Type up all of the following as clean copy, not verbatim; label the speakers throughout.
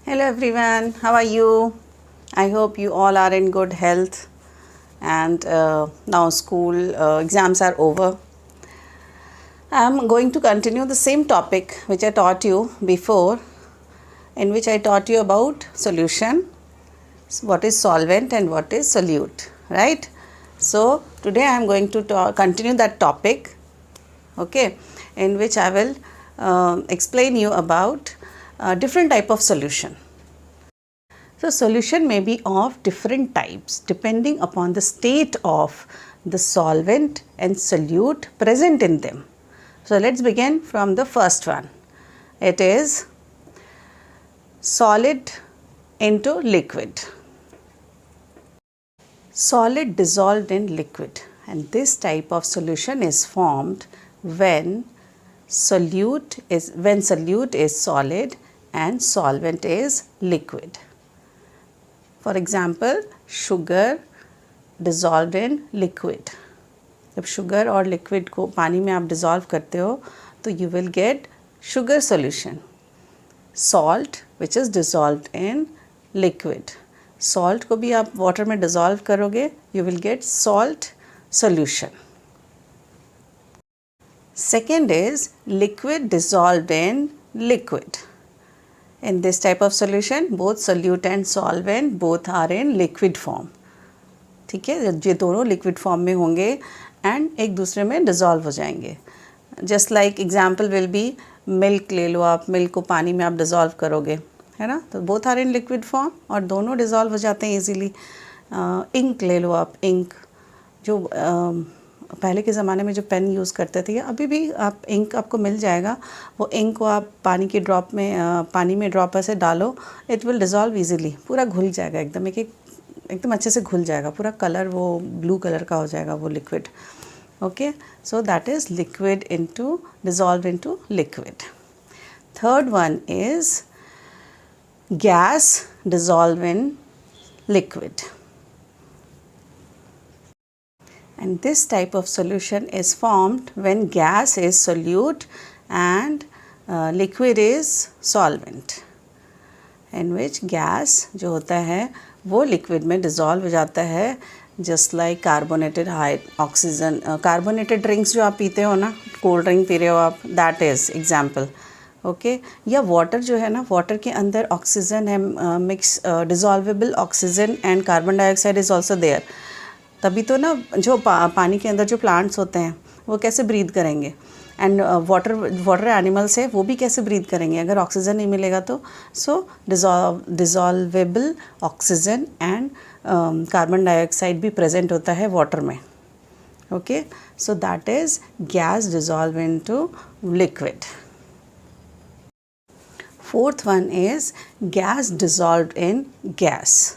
Speaker 1: Hello everyone, how are you? I hope you all are in good health and now school exams are over. I am going to continue the same topic which I taught you before, in which I taught you about solution, what is solvent and what is solute, right? So today I am going to continue that topic, okay, in which I will explain you about different type of solution. So solution may be of different types depending upon the state of the solvent and solute present in them. So let's begin from the first one. It is solid into liquid. Solid dissolved in liquid, and this type of solution is formed when solute is solid and solvent is liquid. For example sugar dissolve in liquid. जब sugar और liquid को पानी में आप dissolve करते हो तो you will get sugar solution. Salt which is dissolved in liquid. Salt को भी आप वाटर में डिज़ोल्व करोगे, you will get salt solution. Second is liquid dissolved in liquid. In this type of solution, both solute and solvent both are in liquid form. ठीक है, ये दोनों liquid form में होंगे and एक दूसरे में dissolve हो जाएंगे. Just like example will be milk ले लो आप, milk को पानी में आप dissolve करोगे, है ना, तो both are in liquid form और दोनों dissolve हो जाते हैं easily. ink ले लो आप, ink जो पहले के ज़माने में जो पेन यूज़ करते थे, अभी भी आप इंक आपको मिल जाएगा. वो इंक को आप पानी की ड्रॉप में पानी में ड्रॉपर से डालो, इट विल डिज़ोल्व इजीली. पूरा घुल जाएगा एकदम, एकदम अच्छे से घुल जाएगा. पूरा कलर वो ब्लू कलर का हो जाएगा वो liquid. Okay, so that is liquid into dissolve into liquid. Third one is gas dissolve in liquid. And this type of solution is formed when gas is solute and liquid is solvent, in which gas जो होता है वो liquid में dissolve हो जाता है. just like carbonated high oxygen carbonated drinks जो आप पीते हो ना, कोल्ड ड्रिंक पी रहे हो आप, that is example. ओके, या वाटर जो है ना, वाटर के अंदर ऑक्सीजन है, mix dissolvable oxygen and carbon dioxide is also there. तभी तो ना जो पानी के अंदर जो प्लांट्स होते हैं वो कैसे ब्रीथ करेंगे, एंड वाटर एनिमल्स है वो भी कैसे ब्रीथ करेंगे अगर ऑक्सीजन नहीं मिलेगा तो. So dissolvable oxygen and carbon dioxide भी प्रेजेंट होता है वाटर में. Okay, so that is gas dissolve into liquid. Fourth one is gas dissolved in gas,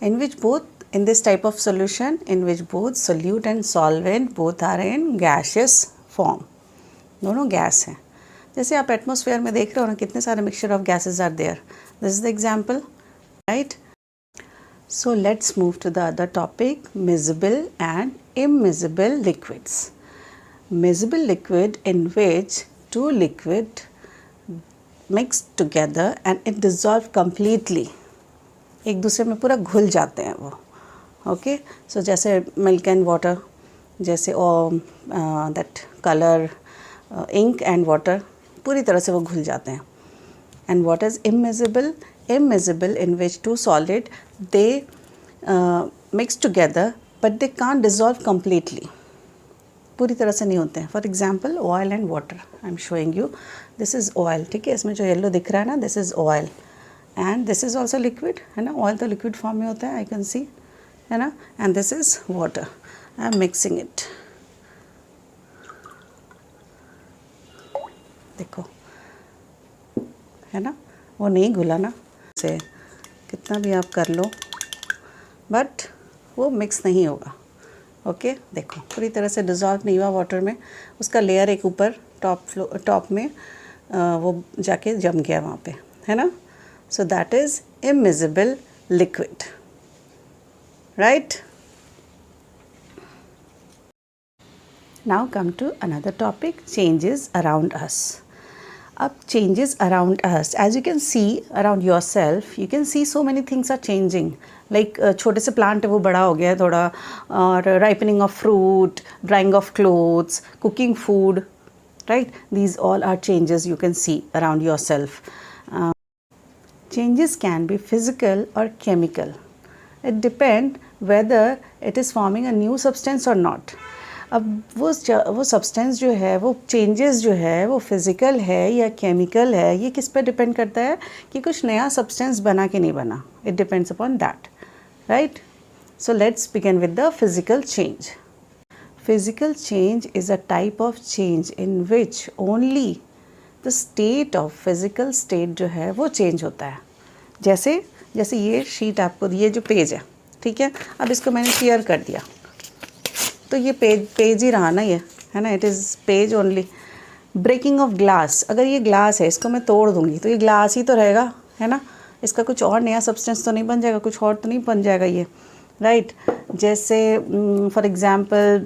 Speaker 1: in which both in this type of solution in which both solute and solvent both are in gaseous form. दोनों gas हैं. जैसे आप atmosphere में देख रहे हो ना, कितने सारे mixture of gases are there. This is the example, right. So let's move to the other topic, miscible and immiscible liquids. Miscible liquid in which two liquid mix together and it dissolve completely. एक दूसरे में पूरा घुल जाते हैं वो. Okay, so जैसे milk and water, जैसे that colour ink and water पूरी तरह से वो घुल जाते हैं. And what is immiscible? Immiscible in which two solid they mix together but they can't dissolve completely. पूरी तरह से नहीं होते हैं. For example oil and water, I am showing you. This is oil, ठीक है, इसमें जो येलो दिख रहा है ना, this is oil and this is also liquid, है ना. ऑयल तो लिक्विड फॉर्म में होता है, आई कैन सी, है ना. And this is water. I M mixing it. देखो, है ना, वो नहीं घुला ना, से कितना भी आप कर लो बट वो मिक्स नहीं होगा. ओके, देखो पूरी तरह से डिज़ोल्व नहीं हुआ वाटर में, उसका लेयर एक ऊपर टॉप में वो जाके जम गया वहाँ पे, है ना. सो that is immiscible liquid, right? Now come to another topic, changes around us. अब changes around us, as you can see around yourself, you can see so many things are changing. Like छोटे से plant है वो बड़ा हो गया है थोड़ा, और ripening of fruit, drying of clothes, cooking food, right? These all are changes you can see around yourself. Changes can be physical or chemical. It depends whether it is forming a new substance or not. अब वो substance जो है, वो changes जो है, वो physical है या केमिकल है, ये किस पर डिपेंड करता है कि कुछ नया सब्सटेंस बना कि नहीं बना. It depends upon that, right. So let's begin with the physical change. Physical change is a type of change in which only the state of physical state जो है वो चेंज होता है. जैसे ये शीट आपको, ये जो पेज है, ठीक है, अब इसको मैंने शेयर कर दिया तो ये पेज ही रहा ना, ये है ना, it is page only. Breaking of glass, अगर ये ग्लास है इसको मैं तोड़ दूँगी तो ये ग्लास ही तो रहेगा, है ना. इसका कुछ और नया सब्सटेंस तो नहीं बन जाएगा, कुछ और तो नहीं बन जाएगा ये, राइट. जैसे for example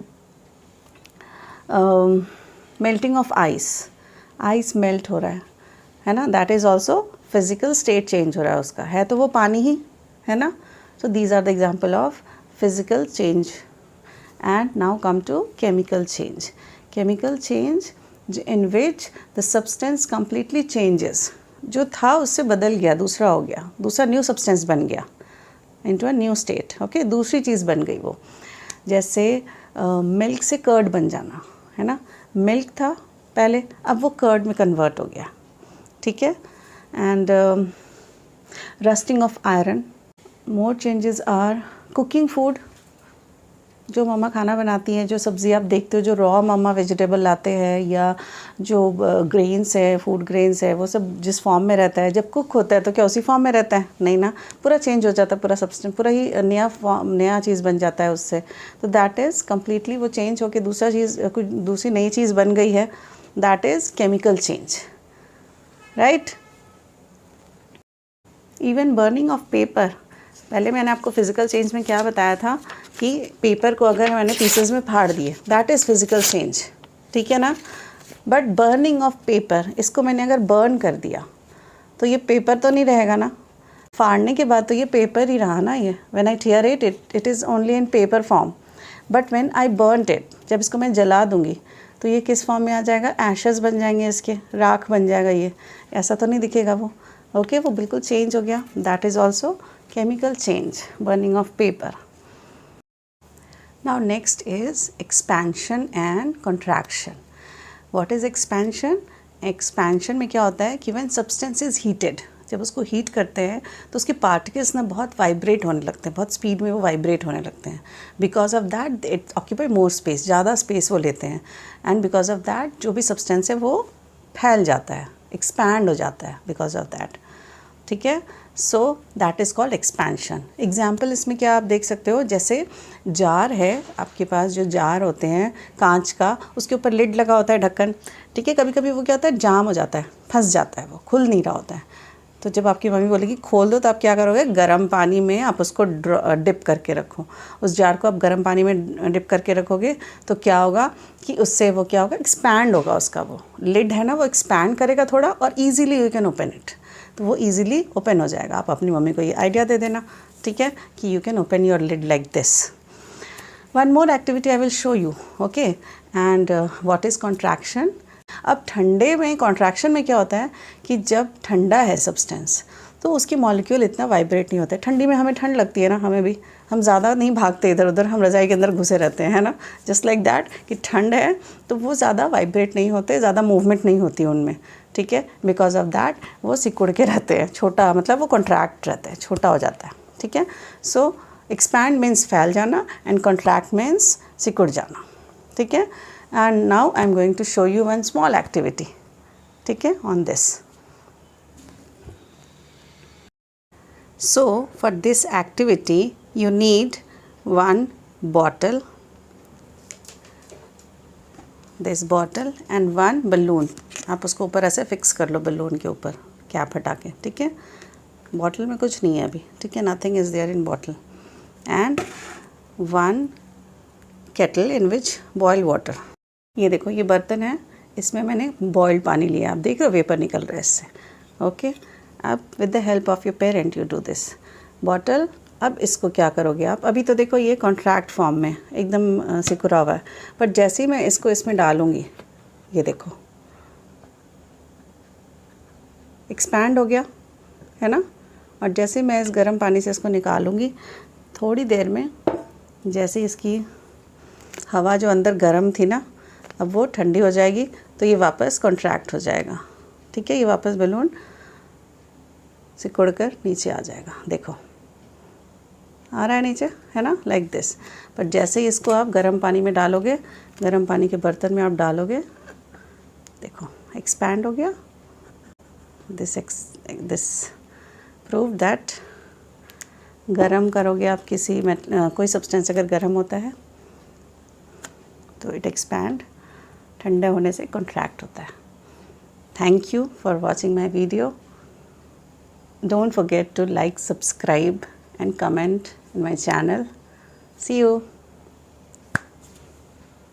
Speaker 1: melting of ice melt हो रहा है ना, that is also physical state change हो रहा है उसका, है तो वो पानी ही, है ना. So these are the example of physical change. And now come to chemical change. Chemical change in which the substance completely changes. जो था उससे बदल गया, दूसरा हो गया, दूसरा न्यू सब्सटेंस बन गया, into a new state. Okay, दूसरी चीज़ बन गई वो. जैसे मिल्क से कर्ड बन जाना, है ना. मिल्क था पहले, अब वो कर्ड में कन्वर्ट हो गया, ठीक है. And rusting of iron. More changes are cooking food. जो मम्मा खाना बनाती हैं, जो सब्ज़ी आप देखते हो, जो रॉ मम्मा वेजिटेबल लाते हैं, या जो ग्रेन्स है, फूड ग्रेन्स है, वो सब जिस फॉर्म में रहता है, जब कुक होता है तो क्या उसी फॉर्म में रहता है? नहीं ना, पूरा चेंज हो जाता है, पूरा सब्सटेंस, पूरा ही नया चीज़ बन जाता है उससे. तो दैट इज़ कम्प्लीटली वो चेंज होकर दूसरा चीज़, कुछ दूसरी नई चीज़ बन गई है. That is chemical change, right. Even burning of paper. पहले मैंने आपको फिज़िकल चेंज में क्या बताया था कि पेपर को अगर मैंने पीसेस में फाड़ दिए, दैट इज़ फिज़िकल चेंज, ठीक है ना. बट बर्निंग ऑफ पेपर, इसको मैंने अगर बर्न कर दिया तो ये पेपर तो नहीं रहेगा ना. फाड़ने के बाद तो ये पेपर ही रहा ना. ये when I tear it is only in paper form. But when I burned it, जब इसको मैं जला दूँगी तो ये किस फॉर्म में आ जाएगा? एशेस बन जाएंगे इसके, राख बन जाएगा ये. ऐसा तो नहीं दिखेगा वो. ओके, वो बिल्कुल चेंज हो गया. That is also chemical change, burning of paper. Now next is expansion and contraction. What is expansion? Expansion में क्या होता है कि when substance is heated, जब उसको हीट करते हैं तो उसके पार्टिकल्स ना बहुत वाइब्रेट होने लगते हैं, बहुत स्पीड में वो वाइब्रेट होने लगते हैं. Because of that it occupy more space, ज़्यादा स्पेस वो लेते हैं. एंड बिकॉज ऑफ दैट जो भी सब्सटेंस है वो फैल जाता है, एक्सपैंड हो जाता है बिकॉज ऑफ दैट, ठीक है. सो that is called expansion. Example इसमें क्या आप देख सकते हो, जैसे जार है आपके पास, जो जार होते हैं कांच का, उसके ऊपर लिड लगा होता है, ढक्कन, ठीक है. कभी कभी वो क्या होता है, जाम हो जाता है, फंस जाता है, वो खुल नहीं रहा होता है. तो जब आपकी मम्मी बोलेगी खोल दो, तो आप क्या करोगे? गर्म पानी में आप उसको डिप करके रखो. उस जार को आप गर्म पानी में डिप करके रखोगे तो क्या होगा कि उससे वो क्या होगा, एक्सपैंड होगा उसका, वो लिड है ना, वो एक्सपैंड करेगा थोड़ा, और easily you can open it. तो वो ईजिली ओपन हो जाएगा. आप अपनी मम्मी को ये आइडिया दे देना, ठीक है, कि you can open your lid like this. One more activity I will show you. Okay, and what is contraction. अब ठंडे में, कॉन्ट्रैक्शन में क्या होता है कि जब ठंडा है सब्सटेंस तो उसकी मॉलिक्यूल इतना वाइब्रेट नहीं होता है. ठंडी में हमें ठंड लगती है ना, हमें भी, हम ज़्यादा नहीं भागते इधर उधर, हम रज़ाई के अंदर घुसे रहते हैं, है ना. जस्ट लाइक दैट कि ठंड है तो वो ज़्यादा वाइब्रेट नहीं होते, ज़्यादा मूवमेंट नहीं होती उनमें, ठीक है. बिकॉज ऑफ दैट वो सिकुड़ के रहते हैं, छोटा मतलब वो कॉन्ट्रैक्ट रहता है, छोटा हो जाता है, ठीक है. सो एक्सपैंड मीन्स फैल जाना एंड कॉन्ट्रैक्ट मीन्स सिकुड़ जाना, ठीक है. And now I am going to show you one small activity, ठीक है, on this. So for this activity you need one bottle, this bottle and one balloon. आप उसको ऊपर ऐसे फिक्स कर लो, बलून के ऊपर कैप हटा के, ठीक है. बॉटल में कुछ नहीं है अभी, ठीक है, nothing is there in bottle. And one kettle in which boil water. ये देखो, ये बर्तन है, इसमें मैंने बॉइल्ड पानी लिया, आप देख रहे हो वेपर निकल रहा है इससे। ओके, अब with the help of your parent you do this bottle. अब इसको क्या करोगे आप, अभी तो देखो ये कॉन्ट्रैक्ट फॉर्म में एकदम सिकुड़ा हुआ है, पर जैसे ही मैं इसको इसमें डालूँगी, ये देखो एक्सपैंड हो गया है ना। और जैसे मैं इस गर्म पानी से इसको निकालूंगी, थोड़ी देर में जैसे इसकी हवा जो अंदर गर्म थी ना, अब वो ठंडी हो जाएगी, तो ये वापस कॉन्ट्रैक्ट हो जाएगा। ठीक है, ये वापस बलून सिकुड़ कर नीचे आ जाएगा। देखो आ रहा है नीचे, है ना, लाइक दिस। पर जैसे ही इसको आप गर्म पानी में डालोगे, गर्म पानी के बर्तन में आप डालोगे, देखो एक्सपैंड हो गया। दिस प्रूव दैट गरम करोगे आप किसी में कोई सब्सटेंस अगर गरम होता है तो इट एक्सपैंड, ठंडे होने से कॉन्ट्रैक्ट होता है। Thank you for watching my video. Don't forget to like, subscribe and comment in my channel. See you.